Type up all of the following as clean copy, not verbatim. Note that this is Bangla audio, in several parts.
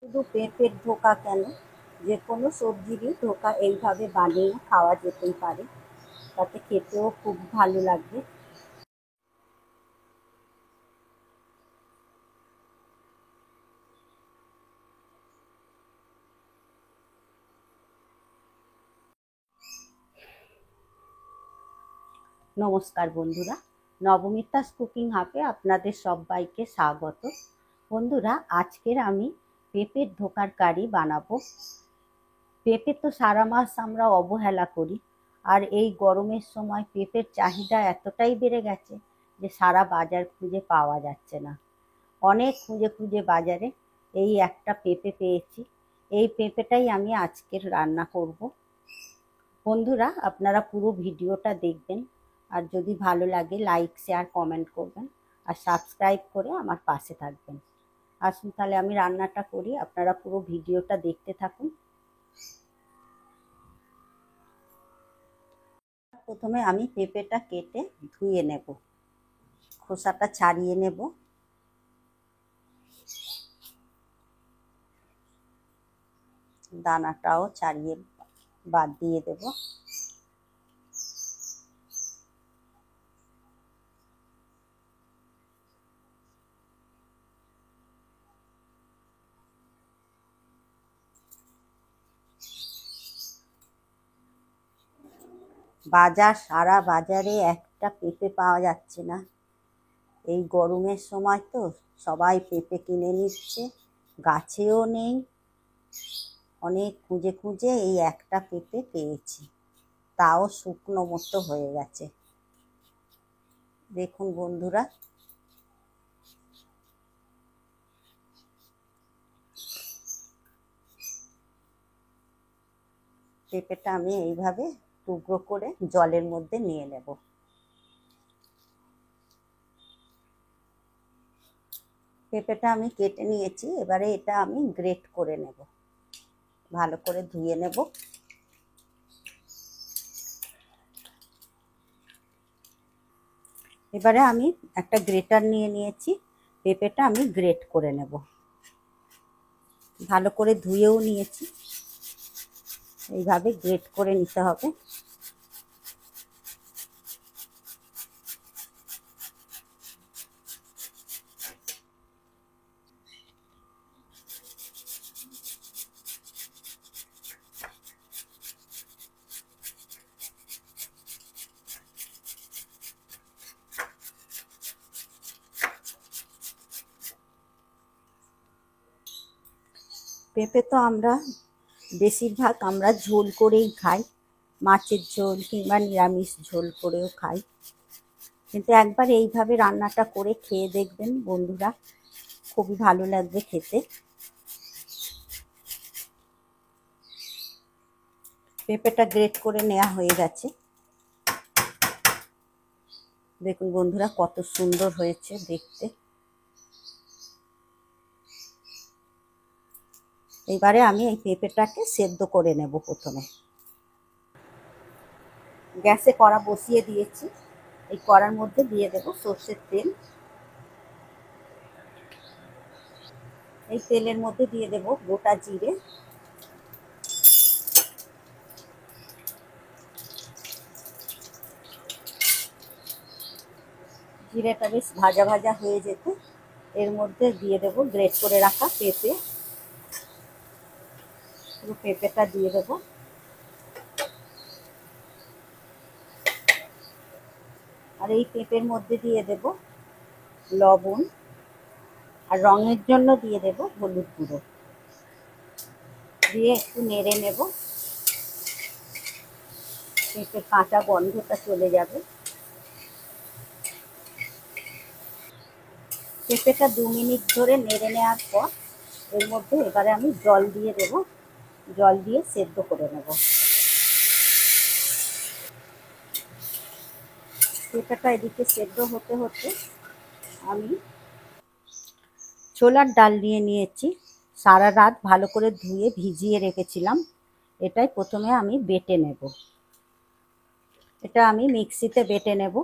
শুধু পেঁপের ধোকা কেন, যে কোনো সবজিরই ধোকা এইভাবে বানিয়ে খাওয়া যেতেই পারে, তাতে খেতেও খুব ভালো লাগবে। নমস্কার বন্ধুরা, নবমিতাস কুকিং হাবে আপনাদের সবাইকে স্বাগত। বন্ধুরা, আজকের আমি পেঁপের ধোকার কারি বানাবো। পেঁপে তো সারা মাস আমরা অবহেলা করি, আর এই গরমের সময় পেঁপের চাহিদা এতটাই বেড়ে গেছে যে সারা বাজার খুঁজে পাওয়া যাচ্ছে না। অনেক খুঁজে খুঁজে বাজারে এই একটা পেঁপে পেয়েছি। এই পেঁপেটাই আমি আজকের রান্না করব। বন্ধুরা, আপনারা পুরো ভিডিওটা দেখবেন, আর যদি ভালো লাগে লাইক শেয়ার কমেন্ট করবেন, আর সাবস্ক্রাইব করে আমার পাশে থাকবেন। আসুন তাহলে আমি রান্নাটা করি, আপনারা পুরো ভিডিওটা দেখতে থাকুন। প্রথমে আমি পেঁপেটা কেটে ধুয়ে নেব, খোসাটা ছাড়িয়ে নেব। দানাটাও ছাড়িয়ে বাদ দিয়ে দেব। সারা বাজারে একটা পেঁপে পাওয়া যাচ্ছে না। এই গরমের সময় তো সবাই পেঁপে কিনে নিচ্ছে, গাছেও নেই। অনেক খুঁজে খুঁজে এই একটা পেঁপে পেয়েছি, তাও শুকনো মতো হয়ে গেছে। দেখুন বন্ধুরা, পেঁপেটা আমি এইভাবে টুকরো করে জলের মধ্যে নিয়ে নেব। পেঁপেটা আমি কেটে নিয়েছি, এবারে এটা আমি গ্রেট করে নেব, ভালো করে ধুয়ে নেব। এবারে আমি একটা গ্রেটার নিয়ে নিয়েছি, পেঁপেটা আমি গ্রেট করে নেব। ভালো করে ধুয়েও নিয়েছি, এইভাবে গ্রেট করে নিতে হবে। পেঁপে তো বেশিরভাগ আমরা ঝোল করেই খাই, মাছের ঝোল কিংবা নিরামিষ ঝোল করেও খাই। কিন্তু একবার এইভাবে রান্নাটা করে খেয়ে দেখবেন বন্ধুরা, খুবই ভালো লাগবে খেতে। পেঁপেটা গ্রেট করে নেওয়া হয়ে গেছে। দেখুন বন্ধুরা, কত সুন্দর হয়েছে দেখতে। এবারে আমি এই পেঁপেটাকে সেদ্ধ করে নেব। প্রথমে গ্যাসে কড়া বসিয়ে দিয়েছি, এই কড়ার মধ্যে দিয়ে দেব সর্ষের তেল। এই তেলের মধ্যে দিয়ে দেব গোটা জিরে, জিরেটা বেশ ভাজা ভাজা হয়ে যেতে এর মধ্যে দিয়ে দেব গ্রেট করে রাখা পেঁপে। পুরো পেঁপেটা দিয়ে দেব। আর এই পেঁপের মধ্যে দিয়ে দেব লবণ, আর রঙের জন্য দিয়ে দেব হলুদ গুঁড়ো, দিয়ে একটু নেড়ে নেব। পেঁপের কাঁচা গন্ধটা চলে যাবে। পেঁপেটা 2 মিনিট ধরে নেড়ে নেওয়ার পর এর মধ্যে এবারে আমি জল দিয়ে দেব, জল দিয়ে সেদ্ধ করে নেব। পেঁপেটা এদিকে সেদ্ধ হতে হতে আমি ছোলার ডাল নিয়ে নিয়েছি, সারা রাত ভালো করে ধুয়ে ভিজিয়ে রেখেছিলাম। এটাই প্রথমে আমি বেটে নেব। এটা আমি মিক্সিতে বেটে নেব।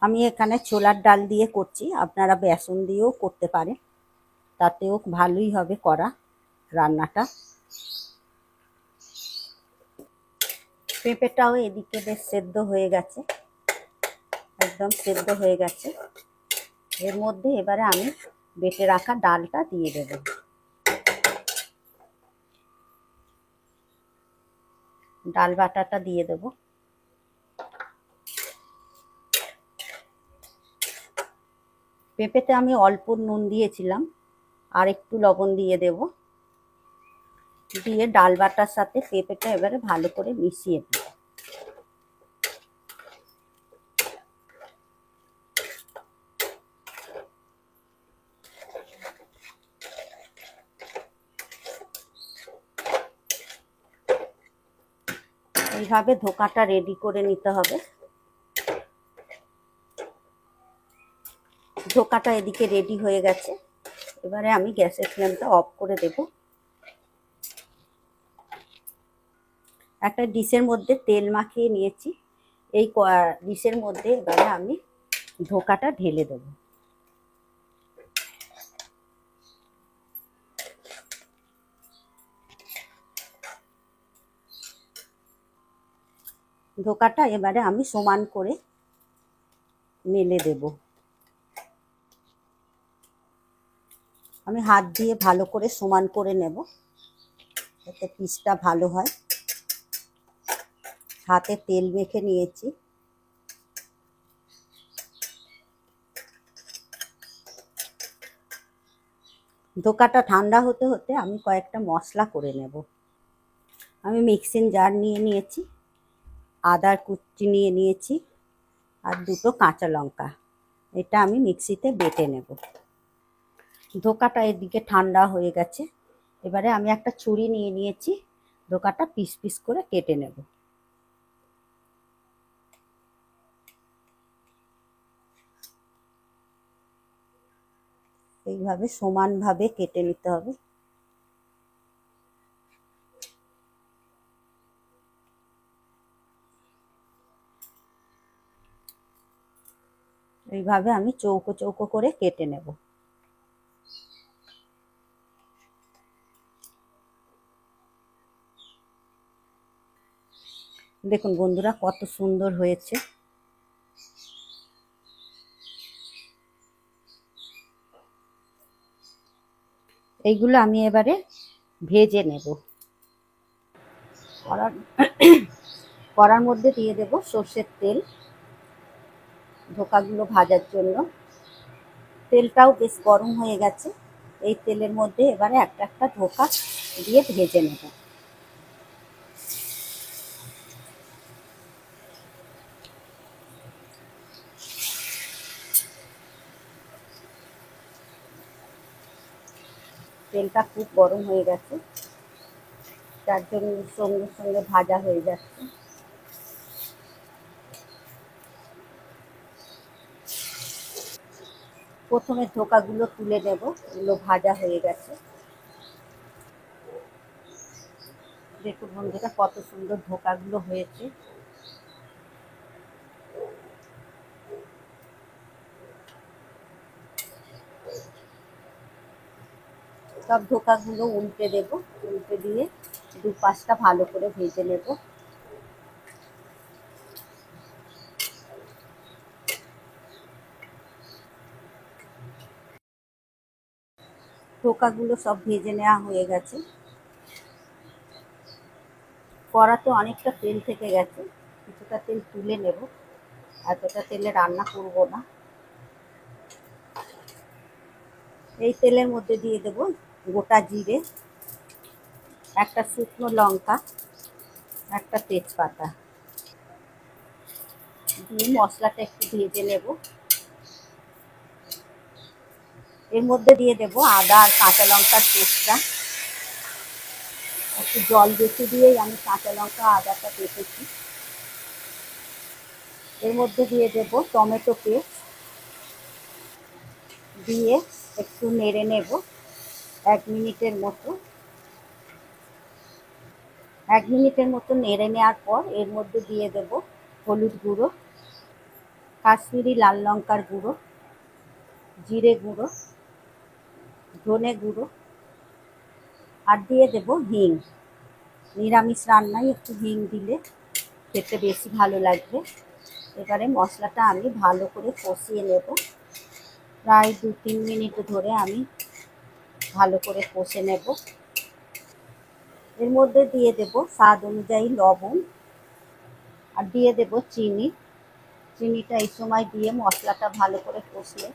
আমি এখানে ছোলার ডাল দিয়ে করছি, আপনারা বেসন দিয়েও করতে পারেন, তাতেও ভালোই হবে করা রান্নাটা। পেঁপেটাও এদিকে বেশ সেদ্ধ হয়ে গেছে, একদম সেদ্ধ হয়ে গেছে। এর মধ্যে এবারে আমি বেটে রাখা ডালটা দিয়ে দেব। ডাল বাটাটা দিয়ে দেব। পেঁপেতে আমি অল্প নুন দিয়েছিলাম, আর একটু লবণ দিয়ে দেব। দিয়ে ডাল বাটার সাথে পেঁপেটা এবারে ভালো করে মিশিয়ে দেব। এইভাবে ধোকাটা রেডি করে নিতে হবে। ধোকাটা এদিকে রেডি হয়ে গেছে, এবারে আমি গ্যাসের ফ্লেমটা অফ করে দেব। একটা ডিশের মধ্যে তেল মাখিয়ে নিয়েছি, এই ডিশের মধ্যে এবারে আমি ধোকাটা ঢেলে দেব। ধোকাটা এবারে আমি সমান করে মেলে দেব। আমি হাত দিয়ে ভালো করে সমান করে নেব, যাতে পিসটা ভালো হয়। হাতে তেল মেখে নিয়েছি। ধোকাটা ঠান্ডা হতে হতে আমি কয়েকটা মশলা করে নেব। আমি মিক্সিং জার নিয়ে নিয়েছি, আদার কুচি নিয়ে নিয়েছি, আর দুটো কাঁচা লঙ্কা। এটা আমি মিক্সিতে বেটে নেব। ধোকাটা এদিকে ঠান্ডা হয়ে গেছে, এবারে আমি একটা ছুরি নিয়ে নিয়েছি, ধোকাটা পিস পিস করে কেটে নেব। এইভাবে সমানভাবে কেটে নিতে হবে। এইভাবে আমি চৌকো চৌকো করে কেটে নেব। দেখুন বন্ধুরা কত সুন্দর হয়েছে। এইগুলো আমি এবারে ভেজে নেব। কড়ার মধ্যে দিয়ে দেব সর্ষের তেল ধোকাগুলো ভাজার জন্য। তেলটাও বেশ গরম হয়ে গেছে, এই তেলের মধ্যে এবারে একটা একটা ধোকা দিয়ে ভেজে নেব। তেলটা খুব গরম হয়ে গেছে, তার জন্য সঙ্গে সঙ্গে ভাজা হয়ে যাচ্ছে। প্রথমে ধোকাগুলো তুলে নেব, এগুলো ভাজা হয়ে গেছে। দেখুন বন্ধুরা কত সুন্দর ধোকাগুলো হয়েছে। সব ধোকাগুলো উল্টে দেব, উল্টে দিয়ে দু পাশটা ভালো করে ভেজে নেব। ধোকাগুলো সব ভেজে নেওয়া হয়ে গেছে। কড়াতে অনেকটা তেল থেকে গেছে, কিছুটা তেল তুলে নেব, এতটা তেলে রান্না করব না। এই তেলের মধ্যে দিয়ে দেব গোটা জিরে, একটা শুকনো লঙ্কা, একটা তেজপাতা দিয়ে মশলাটা একটু ভেজে নেব। এর মধ্যে দিয়ে দেব আদা আর কাঁচা লঙ্কার পেস্টটা। একটু জল বেশি দিয়েই আমি কাঁচা লঙ্কা আদাটা বেটেছি। এর মধ্যে দিয়ে দেব টমেটো পেস্ট, দিয়ে একটু নেড়ে নেব 1 মিনিটের মতো। 1 মিনিটের মতো নেড়ে নেওয়ার পর এর মধ্যে দিয়ে দেব হলুদ গুঁড়ো, কাশ্মীরি লাল লঙ্কার গুঁড়ো, জিরে গুঁড়ো, ধনে গুঁড়ো, আর দিয়ে দেব হিং। নিরামিষ রান্নায় একটু হিং দিলে খেতে বেশি ভালো লাগবে। এবারে মশলাটা আমি ভালো করে কষিয়ে নেব। প্রায় 2-3 মিনিট ধরে আমি ভালো করে কষে নেব। এর মধ্যে দিয়ে দেব স্বাদ অনুযায়ী লবণ, আর দিয়ে দেব চিনি। চিনিটা এই সময় দিয়ে মশলাটা ভালো করে কষলে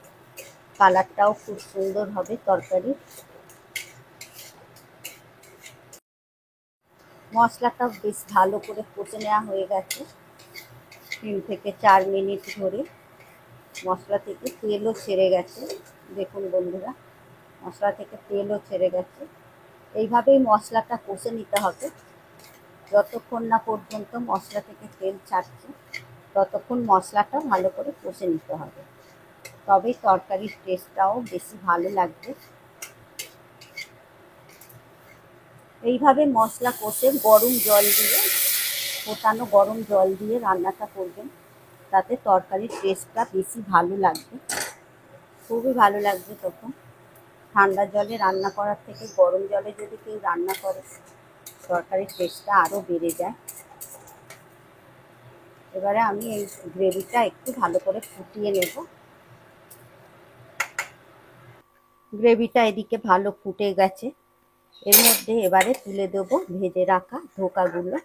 কালারটাও খুব সুন্দর হবে তরকারি। মশলাটা বেশ ভালো করে কষে নেওয়া হয়ে গেছে। 3 থেকে 4 মিনিট ধরে মশলা থেকে তেলও ছেড়ে গেছে। দেখুন বন্ধুরা, মশলা থেকে তেলও ছেড়ে গেছে। এইভাবেই মশলাটা কষে নিতে হবে। যতক্ষণ না পর্যন্ত মশলা থেকে তেল ছাড়ছে ততক্ষণ মশলাটা ভালো করে কষে নিতে হবে, তবেই তরকারির টেস্টটাও বেশি ভালো লাগবে। এইভাবে মশলা কষে গরম জল দিয়ে, ফোটানো গরম জল দিয়ে রান্নাটা করবেন, তাতে তরকারির টেস্টটা বেশি ভালো লাগবে, খুবই ভালো লাগবে তখন। ঠান্ডা জলে রান্না করার থেকে গরম জলে যদি কেউ রান্না করে তরকারির টেস্টটা আরও বেড়ে যায়। এবারে আমি এই গ্রেভিটা একটু ভালো করে ফুটিয়ে নেব। গ্রেভিটা এদিকে ভালো ফুটে গেছে। এর মধ্যে এবারে তুলে দেবো ভেজে রাখা ধোকাগুলো।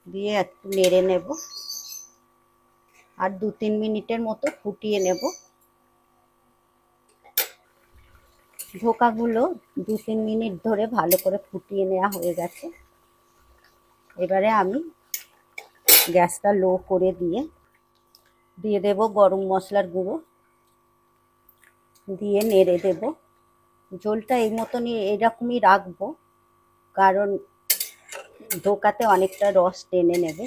দিয়ে একটু নেড়ে নেব, আর 2-3 মিনিটের মতো ফুটিয়ে নেব। ধোকাগুলো 2-3 মিনিট ধরে ভালো করে ফুটিয়ে নেওয়া হয়ে গেছে। এবারে আমি গ্যাসটা লো করে দিয়ে দেব গরম মশলার গুঁড়ো, দিয়ে নেড়ে দেব। ঝোলটা এই মতনই এরকমই রাখবো, কারণ ধোকাতে অনেকটা রস টেনে নেবে।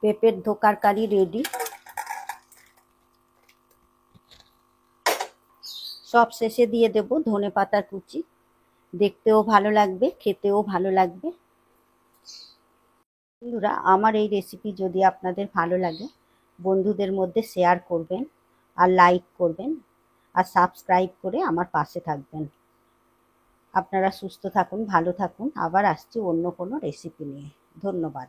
পেঁপের ধোকার কারি রেডি। সব শেষে দিয়ে দেব ধনেপাতার কুচি। দেখতেও ভালো লাগবে, খেতেও ভালো লাগবে। বন্ধুরা, আমার এই রেসিপি যদি আপনাদের ভালো লাগে বন্ধুদের মধ্যে শেয়ার করবেন, আর লাইক করবেন, আর সাবস্ক্রাইব করে আমার পাশে থাকবেন। আপনারা সুস্থ থাকুন, ভালো থাকুন। আবার আসছি অন্য কোনো রেসিপি নিয়ে। ধন্যবাদ।